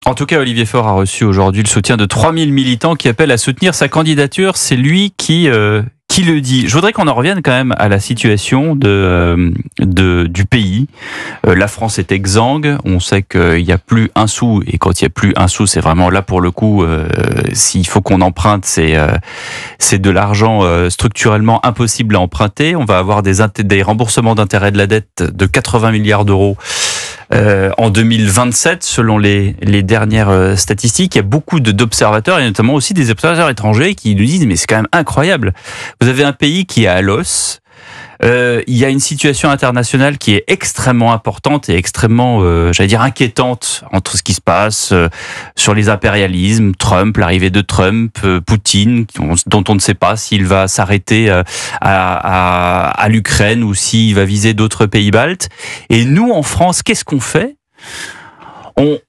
En tout cas, Olivier Faure a reçu aujourd'hui le soutien de 3000 militants qui appellent à soutenir sa candidature. C'est lui qui le dit. Je voudrais qu'on en revienne quand même à la situation du pays. La France est exsangue. On sait qu'il n'y a plus un sou. Et quand il n'y a plus un sou, c'est vraiment là pour le coup, s'il faut qu'on emprunte, c'est de l'argent structurellement impossible à emprunter. On va avoir des remboursements d'intérêts de la dette de 80 milliards d'euros en 2027, selon les dernières statistiques. Il y a beaucoup d'observateurs, et notamment aussi des observateurs étrangers, qui nous disent mais c'est quand même incroyable. Vous avez un pays qui est à l'os. Il y a une situation internationale qui est extrêmement importante et extrêmement, inquiétante entre ce qui se passe sur les impérialismes, Trump, l'arrivée de Trump, Poutine, dont on ne sait pas s'il va s'arrêter à l'Ukraine ou s'il va viser d'autres pays baltes. Et nous, en France, qu'est-ce qu'on fait ?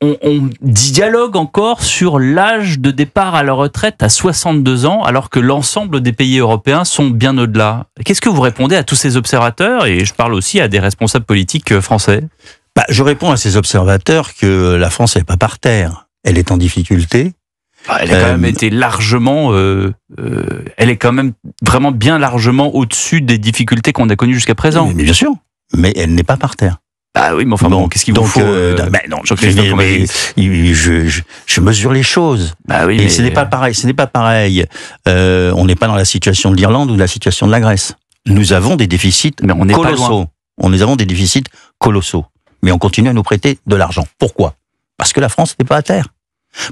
On dialogue encore sur l'âge de départ à la retraite à 62 ans, alors que l'ensemble des pays européens sont bien au-delà. Qu'est-ce que vous répondez à tous ces observateurs ? Et je parle aussi à des responsables politiques français. Je réponds à ces observateurs que la France n'est pas par terre. Elle est en difficulté. Elle a quand même été largement... elle est quand même vraiment bien largement au-dessus des difficultés qu'on a connues jusqu'à présent. Mais bien sûr, mais elle n'est pas par terre. Ah oui, mais enfin bon, qu'est-ce qu'il vous faut non, je mesure les choses. Oui, et ce n'est pas pareil. On n'est pas dans la situation de l'Irlande ou de la situation de la Grèce. Nous avons des déficits colossaux. Nous avons des déficits colossaux. Mais on continue à nous prêter de l'argent. Pourquoi ? Parce que la France n'est pas à terre.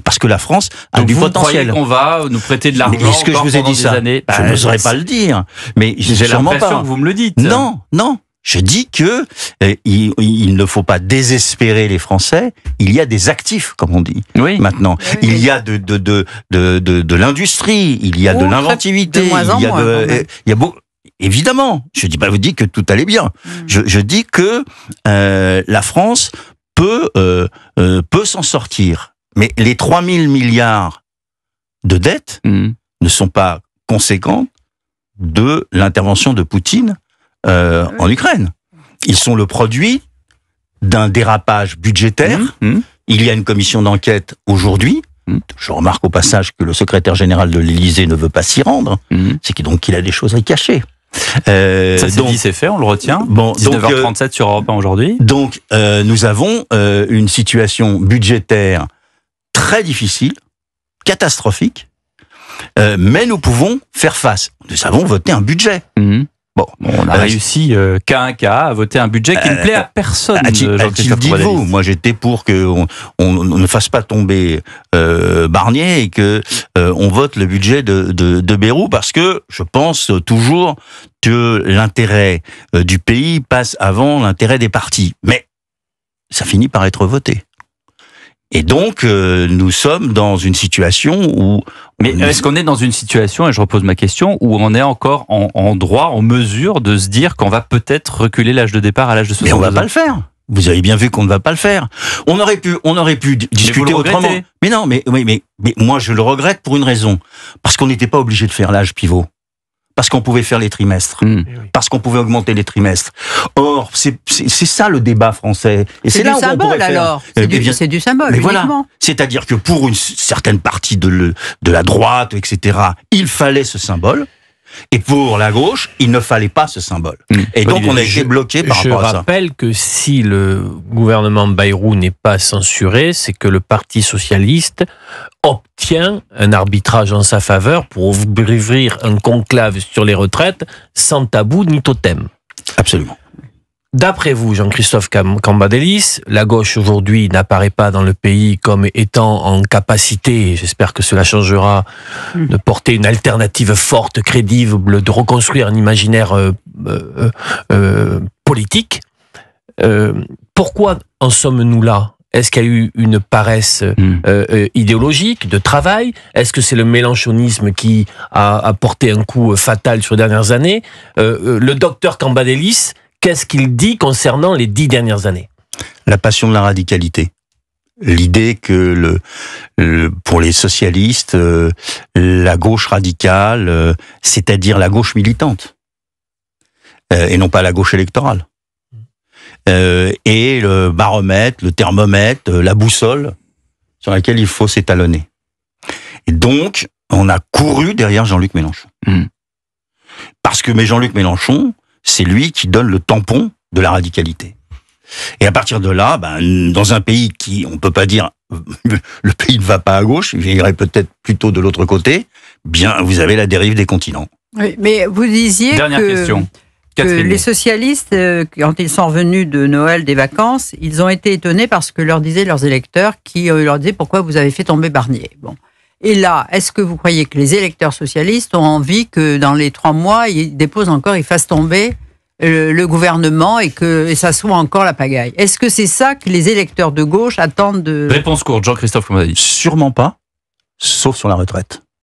Parce que la France a du potentiel. Donc vous croyez qu'on va nous prêter de l'argent est-ce que je vous ai dit ça ? Je n'oserais pas le dire. Mais j'ai l'impression que vous me le dites. Non. Je dis que il ne faut pas désespérer les Français. Il y a des actifs, comme on dit. Oui. Maintenant, il y a de l'industrie, il y a de l'inventivité, il y a évidemment. Je dis pas vous dis que tout allait bien. Je dis que la France peut s'en sortir. Mais les 3000 milliards de dettes ne sont pas conséquentes de l'intervention de Poutine en Ukraine. Ils sont le produit d'un dérapage budgétaire. Il y a une commission d'enquête aujourd'hui. Je remarque au passage que le secrétaire général de l'Élysée ne veut pas s'y rendre. C'est qu'il a des choses à cacher. Ça c'est dit, c'est fait, on le retient. 19h37 sur Europe 1 aujourd'hui. Donc nous avons une situation budgétaire très difficile, catastrophique, mais nous pouvons faire face. Nous avons voté un budget. On a réussi cas un cas à voter un budget qui ne plaît à personne. Dites-vous, moi j'étais pour qu'on ne fasse pas tomber Barnier et que on vote le budget de Bayrou, parce que je pense toujours que l'intérêt du pays passe avant l'intérêt des partis. Mais ça finit par être voté. Et donc, nous sommes dans une situation où... Mais est-ce qu'on est dans une situation, et je repose ma question, où on est encore en droit, en mesure de se dire qu'on va peut-être reculer l'âge de départ à l'âge de 62 ans ? Mais on va pas le faire. Vous avez bien vu qu'on ne va pas le faire. On aurait pu discuter autrement. Mais non, mais moi je le regrette pour une raison. Parce qu'on n'était pas obligé de faire l'âge pivot. Parce qu'on pouvait faire les trimestres. Parce qu'on pouvait augmenter les trimestres. Or, c'est ça le débat français. Et c'est là où on pourrait faire. C'est du symbole, mais voilà. C'est-à-dire que pour une certaine partie de la droite, etc., il fallait ce symbole. Et pour la gauche, il ne fallait pas ce symbole. Et donc, on a été bloqué par rapport à ça. Je rappelle que si le gouvernement Bayrou n'est pas censuré, c'est que le Parti socialiste obtient un arbitrage en sa faveur pour ouvrir un conclave sur les retraites sans tabou ni totem. Absolument. D'après vous, Jean-Christophe Cambadélis, la gauche aujourd'hui n'apparaît pas dans le pays comme étant en capacité, j'espère que cela changera, de porter une alternative forte, crédible, de reconstruire un imaginaire politique. Pourquoi en sommes-nous là ? Est-ce qu'il y a eu une paresse idéologique, de travail ? Est-ce que c'est le mélenchonisme qui a porté un coup fatal sur les dernières années ? Le docteur Cambadélis, qu'est-ce qu'il dit concernant les 10 dernières années ? La passion de la radicalité. L'idée que pour les socialistes, la gauche radicale, c'est-à-dire la gauche militante, et non pas la gauche électorale. Et le baromètre, le thermomètre, la boussole, sur laquelle il faut s'étalonner. Et donc, on a couru derrière Jean-Luc Mélenchon. Parce que Jean-Luc Mélenchon, c'est lui qui donne le tampon de la radicalité. Et à partir de là, dans un pays qui, on peut pas dire, le pays ne va pas à gauche, il irait peut-être plutôt de l'autre côté, bien, vous avez la dérive des continents. Oui, mais vous disiez que les socialistes, quand ils sont revenus de Noël, des vacances, ils ont été étonnés parce que leur disaient leurs électeurs, qui leur disaient pourquoi vous avez fait tomber Barnier. Bon. Et là, est-ce que vous croyez que les électeurs socialistes ont envie que dans les 3 mois, ils fassent tomber le gouvernement et ça soit encore la pagaille? Est-ce que c'est ça que les électeurs de gauche attendent de... Réponse courte, Jean-Christophe Comandadi. Sûrement pas, sauf sur la retraite.